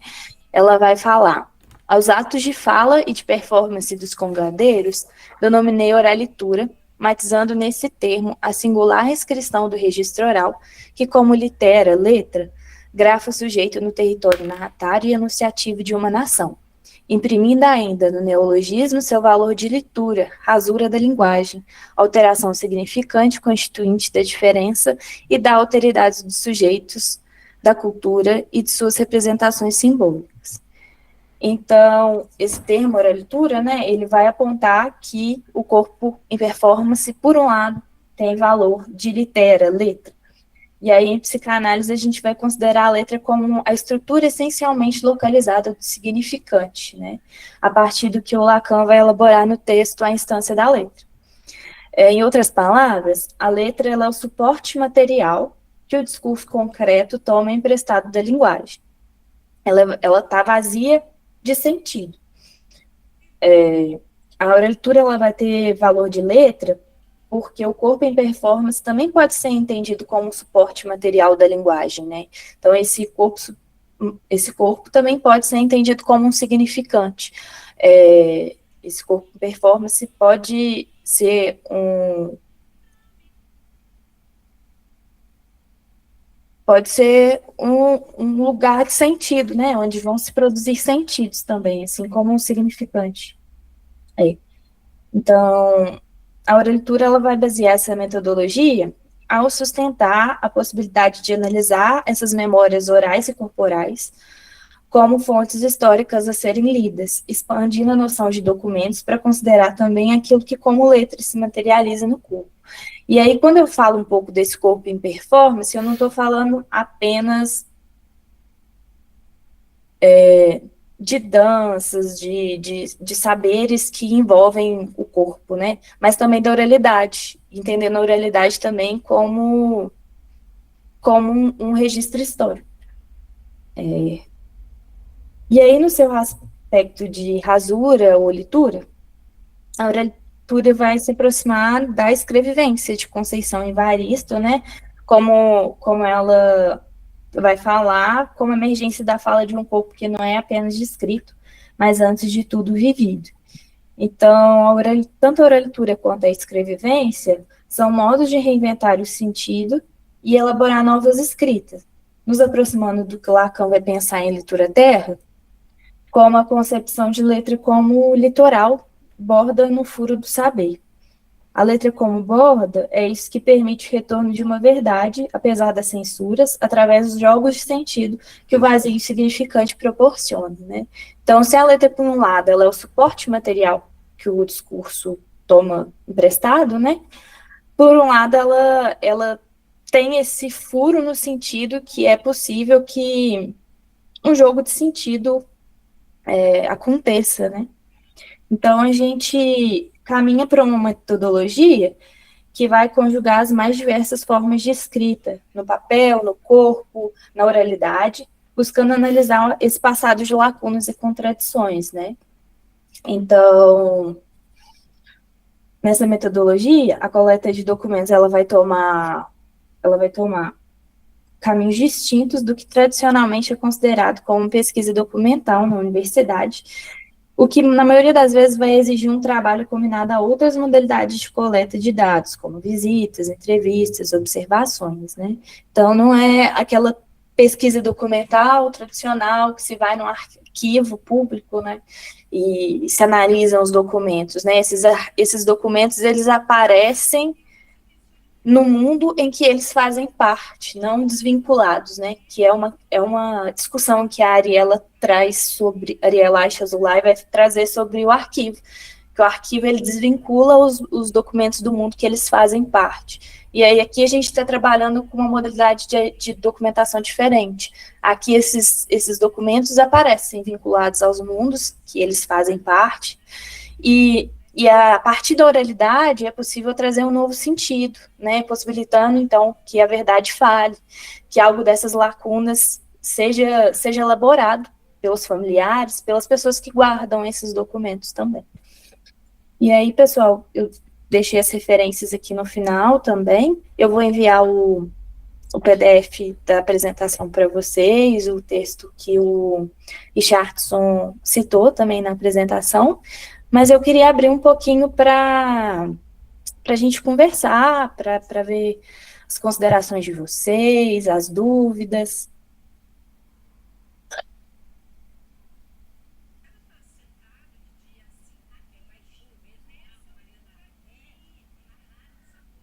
Ela vai falar: aos atos de fala e de performance dos congradeiros, denominei oralitura, matizando nesse termo a singular inscrição do registro oral, que como litera, letra, grafa o sujeito no território narratário e enunciativo de uma nação, imprimindo ainda no neologismo seu valor de litura, rasura da linguagem, alteração significante constituinte da diferença e da alteridade dos sujeitos, da cultura e de suas representações simbólicas. Então, esse termo oralitura, né, ele vai apontar que o corpo em performance, por um lado, tem valor de litera, letra. E aí, em psicanálise, a gente vai considerar a letra como a estrutura essencialmente localizada do significante, né, a partir do que o Lacan vai elaborar no texto a instância da letra. Em outras palavras, a letra ela é o suporte material que o discurso concreto toma emprestado da linguagem. Ela está vazia de sentido. A oralitura ela vai ter valor de letra porque o corpo em performance também pode ser entendido como suporte material da linguagem, né? Então, esse corpo também pode ser entendido como um significante. Esse corpo em performance pode ser um lugar de sentido, né, onde vão se produzir sentidos também, assim como um significante. Então, a oralitura ela vai basear essa metodologia ao sustentar a possibilidade de analisar essas memórias orais e corporais como fontes históricas a serem lidas, expandindo a noção de documentos para considerar também aquilo que como letra se materializa no corpo. E aí, quando eu falo um pouco desse corpo em performance, eu não estou falando apenas de danças, de saberes que envolvem o corpo, né? Mas também da oralidade, entendendo a oralidade também como um registro histórico. E aí, no seu aspecto de rasura ou litura, a oralitura vai se aproximar da escrevivência de Conceição Evaristo, né? Como ela vai falar, como emergência da fala de um corpo que não é apenas descrito, mas antes de tudo vivido. Então, tanto a oralitura quanto a escrevivência são modos de reinventar o sentido e elaborar novas escritas, nos aproximando do que Lacan vai pensar em leitura terra, como a concepção de letra como litoral, borda no furo do saber. A letra como borda é isso que permite o retorno de uma verdade, apesar das censuras, através dos jogos de sentido que o vazio significante proporciona, né? Então, se a letra, por um lado, ela é o suporte material que o discurso toma emprestado, né? Por um lado, ela tem esse furo no sentido que é possível que um jogo de sentido aconteça, né? Então, a gente caminha para uma metodologia que vai conjugar as mais diversas formas de escrita, no papel, no corpo, na oralidade, buscando analisar esse passado de lacunas e contradições, né? Então, nessa metodologia, a coleta de documentos ela vai tomar caminhos distintos do que tradicionalmente é considerado como pesquisa documental na universidade, o que, na maioria das vezes, vai exigir um trabalho combinado a outras modalidades de coleta de dados, como visitas, entrevistas, observações, né? Então, não é aquela pesquisa documental tradicional que se vai num arquivo público, né, e se analisam os documentos, né? Esses documentos, eles aparecem no mundo em que eles fazem parte, não desvinculados, né? Que é uma discussão que a Ariela traz sobre, Ariela Aishazulay vai trazer sobre o arquivo, que o arquivo ele desvincula os documentos do mundo que eles fazem parte. E aí aqui a gente está trabalhando com uma modalidade de documentação diferente. Aqui esses documentos aparecem vinculados aos mundos que eles fazem parte, E a partir da oralidade é possível trazer um novo sentido, né, possibilitando, então, que a verdade fale, que algo dessas lacunas seja elaborado pelos familiares, pelas pessoas que guardam esses documentos também. E aí, pessoal, eu deixei as referências aqui no final também. Eu vou enviar o PDF da apresentação para vocês, o texto que o Richardson citou também na apresentação, mas eu queria abrir um pouquinho para a gente conversar, para ver as considerações de vocês, as dúvidas.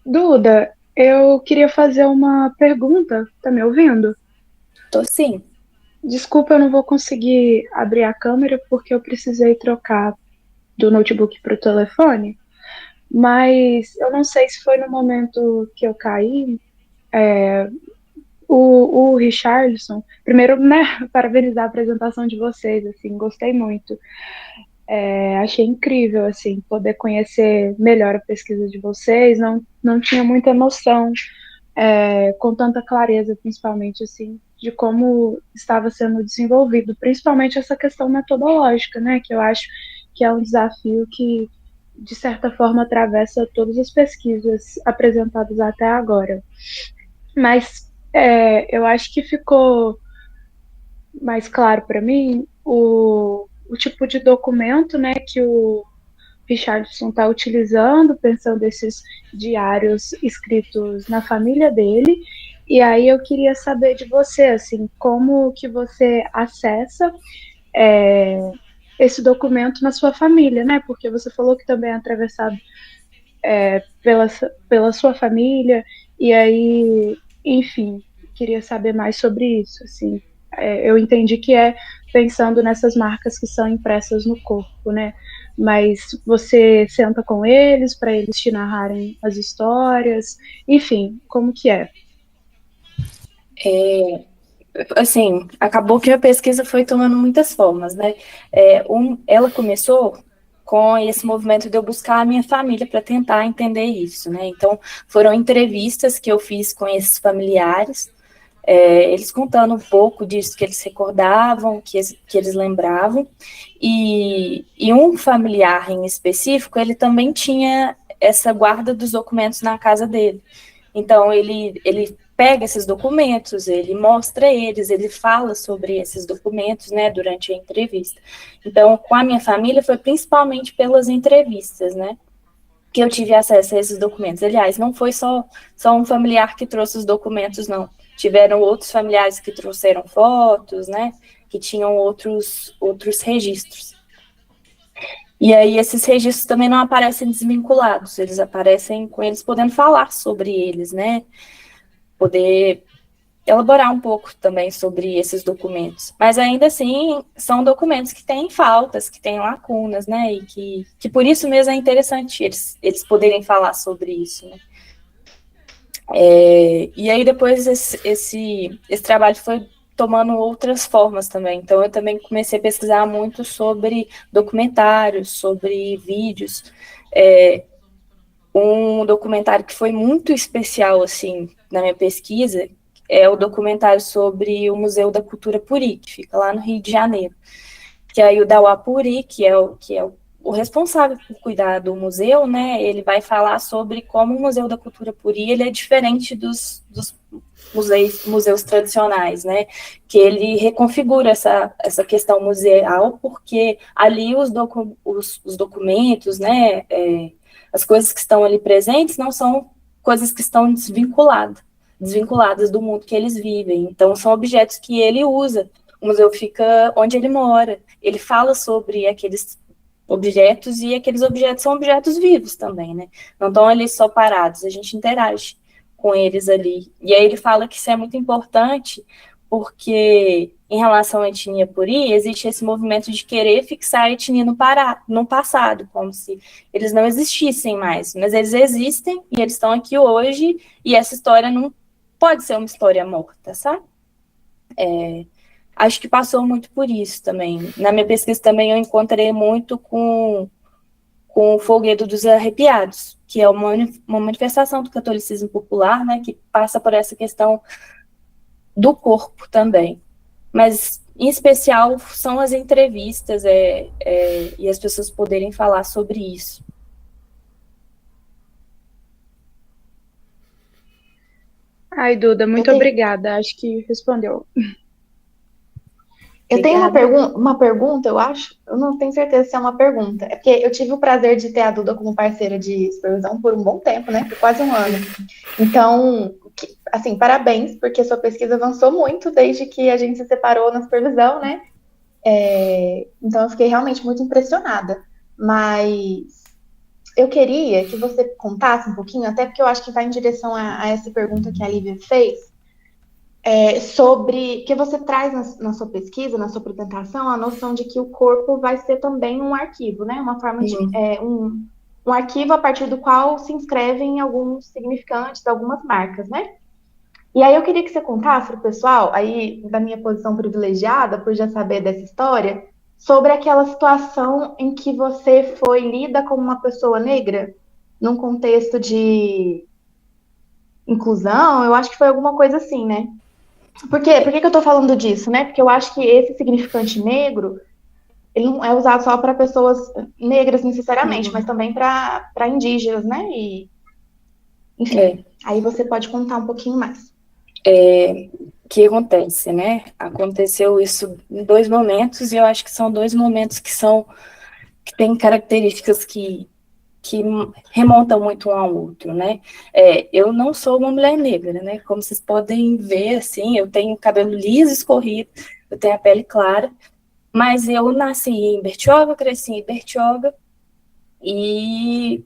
Duda, eu queria fazer uma pergunta. Tá me ouvindo? Tô sim. Desculpa, eu não vou conseguir abrir a câmera porque eu precisei trocar do notebook para o telefone, mas eu não sei se foi no momento que eu caí. O Richardson, primeiro, né, parabenizar a apresentação de vocês, assim, gostei muito. Achei incrível, assim, poder conhecer melhor a pesquisa de vocês, não tinha muita noção, com tanta clareza, principalmente, assim, de como estava sendo desenvolvido, principalmente essa questão metodológica, né, que eu acho que é um desafio que, de certa forma, atravessa todas as pesquisas apresentadas até agora. Mas eu acho que ficou mais claro para mim o tipo de documento, né, que o Richardson está utilizando, pensando esses diários escritos na família dele. E aí eu queria saber de você, assim, como que você acessa é, esse documento na sua família, né? Porque você falou que também é atravessado pela, pela sua família, e aí, enfim, queria saber mais sobre isso, assim. Eu entendi que é pensando nessas marcas que são impressas no corpo, né? Mas você senta com eles para eles te narrarem as histórias, enfim, como que é? Assim, acabou que a pesquisa foi tomando muitas formas, né? Ela começou com esse movimento de eu buscar a minha família para tentar entender isso, né? Então, foram entrevistas que eu fiz com esses familiares, eles contando um pouco disso que eles recordavam, que eles lembravam, e um familiar em específico, ele também tinha essa guarda dos documentos na casa dele. Então, ele pega esses documentos, ele mostra eles, ele fala sobre esses documentos, né, durante a entrevista. Então, com a minha família, foi principalmente pelas entrevistas, né, que eu tive acesso a esses documentos. Aliás, não foi só um familiar que trouxe os documentos, não. Tiveram outros familiares que trouxeram fotos, né, que tinham outros registros. E aí esses registros também não aparecem desvinculados, eles aparecem com eles podendo falar sobre eles, né, poder elaborar um pouco também sobre esses documentos. Mas ainda assim, são documentos que têm faltas, que têm lacunas, né? E que por isso mesmo é interessante eles poderem falar sobre isso, né? E aí depois esse trabalho foi tomando outras formas também. Então eu também comecei a pesquisar muito sobre documentários, sobre vídeos. Um documentário que foi muito especial, assim, na minha pesquisa, é o documentário sobre o Museu da Cultura Puri, que fica lá no Rio de Janeiro. Que aí o Dauá Puri, que é o responsável por cuidar do museu, né, ele vai falar sobre como o Museu da Cultura Puri ele é diferente dos museus tradicionais, né, que ele reconfigura essa questão museal, porque ali os documentos, né, as coisas que estão ali presentes não são coisas que estão desvinculadas do mundo que eles vivem. Então, são objetos que ele usa. O museu fica onde ele mora. Ele fala sobre aqueles objetos e aqueles objetos são objetos vivos também, né? Não estão ali só parados, a gente interage com eles ali. E aí ele fala que isso é muito importante porque em relação à etnia puri, existe esse movimento de querer fixar a etnia no passado, como se eles não existissem mais, mas eles existem e eles estão aqui hoje e essa história não pode ser uma história morta, sabe? Acho que passou muito por isso também. Na minha pesquisa também eu encontrei muito com com o Folguedo dos Arrepiados, que é uma manifestação do catolicismo popular, né, que passa por essa questão do corpo também. Mas, em especial, são as entrevistas e as pessoas poderem falar sobre isso. Ai, Duda, muito obrigada. Acho que respondeu. Eu tenho uma pergunta, eu acho. Eu não tenho certeza se é uma pergunta. É porque eu tive o prazer de ter a Duda como parceira de supervisão por um bom tempo, né? Por quase um ano. Então, assim, parabéns, porque sua pesquisa avançou muito desde que a gente se separou na supervisão, né? Então, eu fiquei realmente muito impressionada. Mas eu queria que você contasse um pouquinho, até porque eu acho que vai em direção a essa pergunta que a Lívia fez, sobre que você traz na sua pesquisa, na sua apresentação, a noção de que o corpo vai ser também um arquivo, né? Uma forma de um arquivo a partir do qual se inscrevem alguns significantes, algumas marcas, né? E aí eu queria que você contasse para o pessoal, aí da minha posição privilegiada, por já saber dessa história, sobre aquela situação em que você foi lida como uma pessoa negra, num contexto de inclusão, eu acho que foi alguma coisa assim, né? Por quê? Por que eu tô falando disso, né? Porque eu acho que esse significante negro, ele não é usado só para pessoas negras necessariamente, mas também para indígenas, né? E, enfim, aí você pode contar um pouquinho mais. O que acontece, né? Aconteceu isso em 2 momentos, e eu acho que são 2 momentos que têm características que remontam muito um ao outro, né? Eu não sou uma mulher negra, né? Como vocês podem ver, assim, eu tenho cabelo liso, escorrido, eu tenho a pele clara, mas eu nasci em Bertioga, cresci em Bertioga, e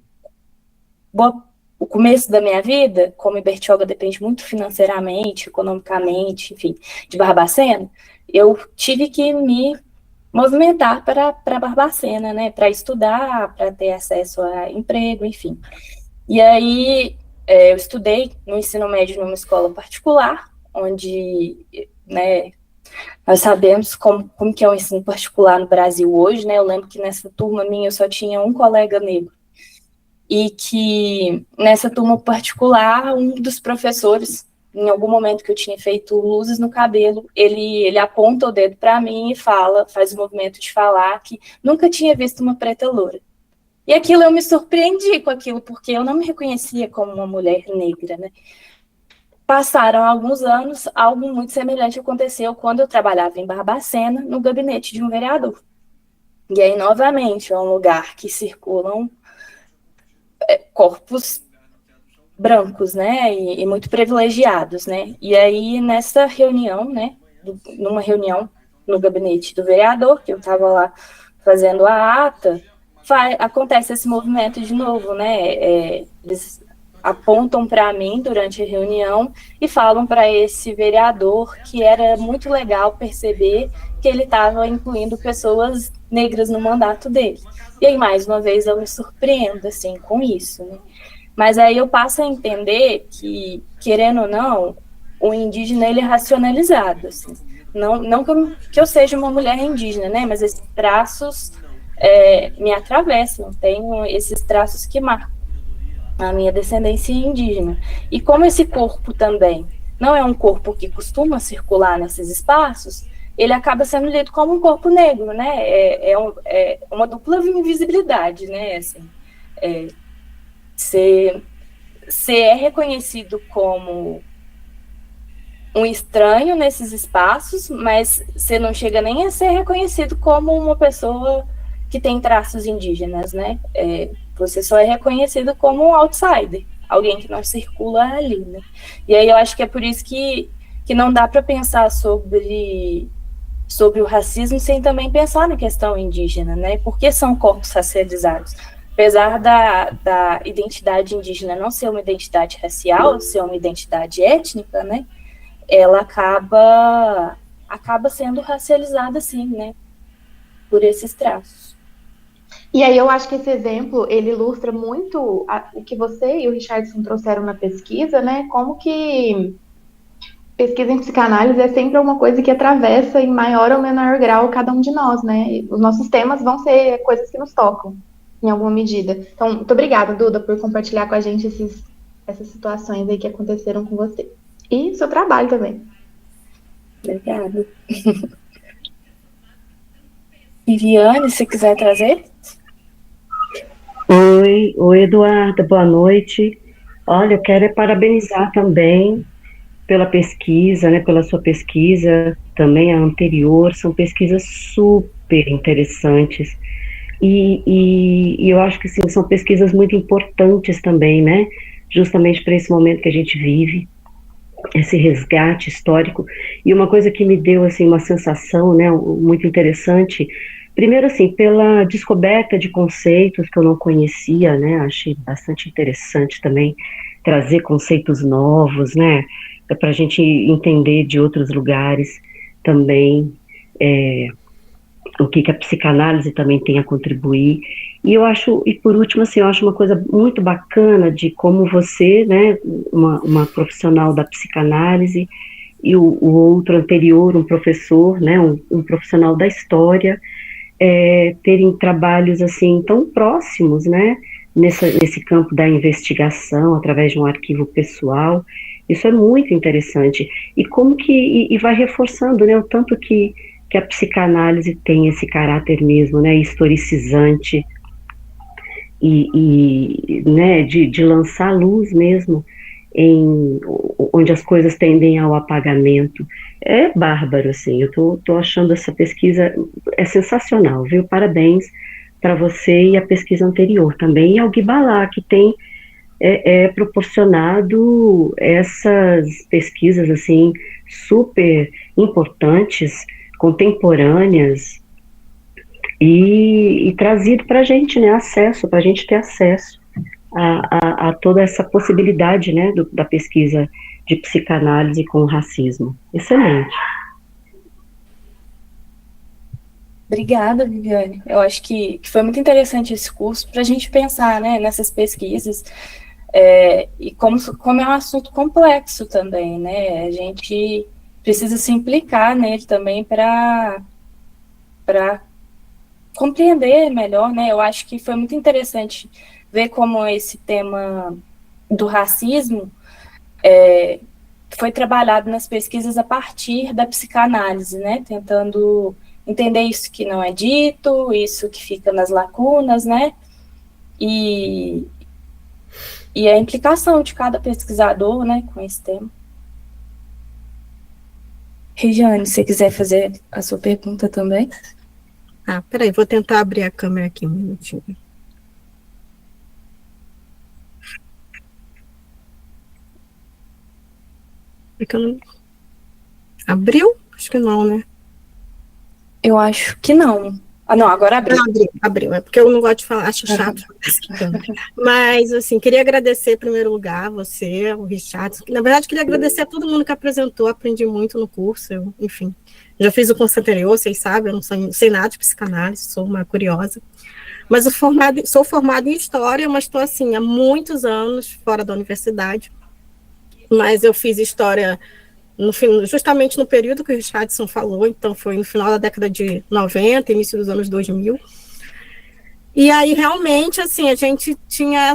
o começo da minha vida, como em Bertioga depende muito financeiramente, economicamente, enfim, de Barbacena, eu tive que me movimentar para Barbacena, né, para estudar, para ter acesso a emprego, enfim. E aí eu estudei no ensino médio numa escola particular, onde, né, nós sabemos como que é o ensino particular no Brasil hoje, né, eu lembro que nessa turma minha eu só tinha um colega negro, e que nessa turma particular, um dos professores, em algum momento que eu tinha feito luzes no cabelo, ele aponta o dedo para mim e faz o movimento de falar que nunca tinha visto uma preta loura. E aquilo eu me surpreendi com aquilo, porque eu não me reconhecia como uma mulher negra, né? Passaram alguns anos, algo muito semelhante aconteceu quando eu trabalhava em Barbacena, no gabinete de um vereador. E aí, novamente, é um lugar que circulam corpos brancos, né, e muito privilegiados, né, e aí nessa reunião, né, numa reunião no gabinete do vereador, que eu estava lá fazendo a ata, acontece esse movimento de novo, né, eles apontam para mim durante a reunião e falam para esse vereador que era muito legal perceber que ele estava incluindo pessoas negras no mandato dele. E aí, mais uma vez, eu me surpreendo, assim, com isso, né? Mas aí eu passo a entender que, querendo ou não, o indígena, ele é racionalizado, assim. Não que eu seja uma mulher indígena, né? Mas esses traços me atravessam. Tenho esses traços que marcam a minha descendência indígena. E como esse corpo também não é um corpo que costuma circular nesses espaços, ele acaba sendo lido como um corpo negro, né? É uma dupla invisibilidade, né? Assim, você é reconhecido como um estranho nesses espaços, mas você não chega nem a ser reconhecido como uma pessoa que tem traços indígenas, né? Você só é reconhecido como um outsider, alguém que não circula ali, né? E aí eu acho que é por isso que não dá para pensar sobre o racismo sem também pensar na questão indígena, né? Porque são corpos racializados. Apesar da identidade indígena não ser uma identidade racial, ser uma identidade étnica, né? Ela acaba sendo racializada, sim, né? Por esses traços. E aí eu acho que esse exemplo, ele ilustra muito o que você e o Richardson trouxeram na pesquisa, né? Como que pesquisa em psicanálise é sempre uma coisa que atravessa em maior ou menor grau cada um de nós, né? Os nossos temas vão ser coisas que nos tocam. em alguma medida. Então, muito obrigada, Duda, por compartilhar com a gente essas situações aí que aconteceram com você. E seu trabalho também. Obrigada. Viviane, se quiser trazer? Oi, Eduarda, boa noite. Olha, eu quero parabenizar também pela pesquisa, né, pela sua pesquisa, também a anterior, são pesquisas super interessantes. E eu acho que sim, são pesquisas muito importantes também, né, justamente para esse momento que a gente vive, esse resgate histórico. E uma coisa que me deu assim uma sensação, né, muito interessante, primeiro assim, pela descoberta de conceitos que eu não conhecia, né, achei bastante interessante também trazer conceitos novos, né, para a gente entender de outros lugares também o que a psicanálise também tem a contribuir. E eu acho, e por último, assim, eu acho uma coisa muito bacana de como você, né, uma profissional da psicanálise, e o outro anterior, um professor, né, um profissional da história, terem trabalhos, assim, tão próximos, né, nesse campo da investigação, através de um arquivo pessoal. Isso é muito interessante. E como que, e vai reforçando, né, o tanto que a psicanálise tem esse caráter mesmo, né, historicizante, né, de lançar luz mesmo onde as coisas tendem ao apagamento. É bárbaro, assim, eu tô achando essa pesquisa sensacional, viu? Parabéns para você e a pesquisa anterior também, e ao Guibalá, que tem proporcionado essas pesquisas, assim, super importantes, contemporâneas, e trazido para a gente, né, para a gente ter acesso a toda essa possibilidade, né, da pesquisa de psicanálise com o racismo. Excelente. Obrigada, Viviane. Eu acho que foi muito interessante esse curso para a gente pensar, né, nessas pesquisas, e como é um assunto complexo também, né, a gente precisa se implicar nele também para compreender melhor, né? Eu acho que foi muito interessante ver como esse tema do racismo foi trabalhado nas pesquisas a partir da psicanálise, né? Tentando entender isso que não é dito, isso que fica nas lacunas, né? E a implicação de cada pesquisador, né, com esse tema. Regiane, se você quiser fazer a sua pergunta também. Peraí, vou tentar abrir a câmera aqui um minutinho. Abriu? Acho que não, né? Eu acho que não. Não, agora abriu. Abriu, é porque eu não gosto de falar, acho chato. Mas, assim, queria agradecer, em primeiro lugar, você, o Richard. Na verdade, queria agradecer a todo mundo que apresentou, aprendi muito no curso, enfim. Já fiz o curso anterior, vocês sabem, eu não sei nada de psicanálise, sou uma curiosa. Mas sou formada em História, mas estou, assim, há muitos anos fora da universidade. Mas eu fiz História justamente no período que o Richardson falou, então foi no final da década de 90, início dos anos 2000. E aí, realmente, assim, a gente tinha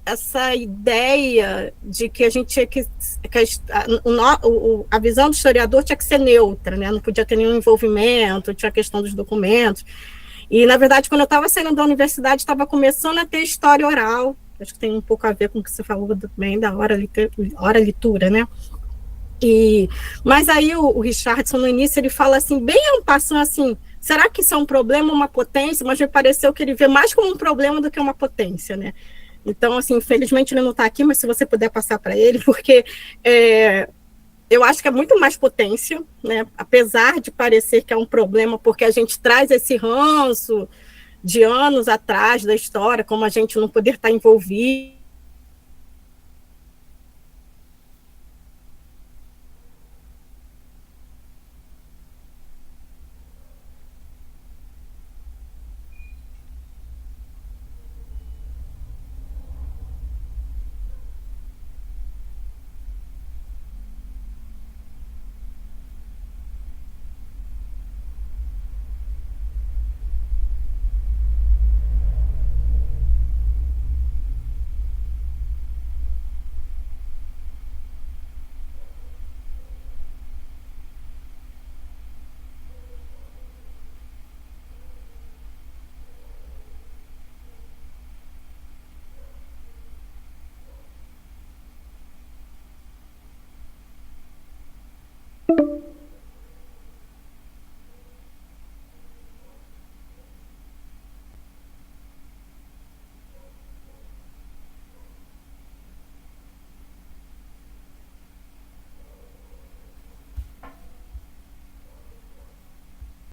essa ideia de que a gente tinha que a visão do historiador tinha que ser neutra, né? Não podia ter nenhum envolvimento, tinha a questão dos documentos. E, na verdade, quando eu estava saindo da universidade, estava começando a ter história oral, acho que tem um pouco a ver com o que você falou também da oralitura, né? Mas aí o Richardson, no início, ele fala assim, bem en passant, assim, será que isso é um problema ou uma potência? Mas me pareceu que ele vê mais como um problema do que uma potência, né? Então, assim, infelizmente ele não está aqui, mas se você puder passar para ele, porque eu acho que é muito mais potência, né? Apesar de parecer que é um problema, porque a gente traz esse ranço de anos atrás da história, como a gente não poder estar envolvido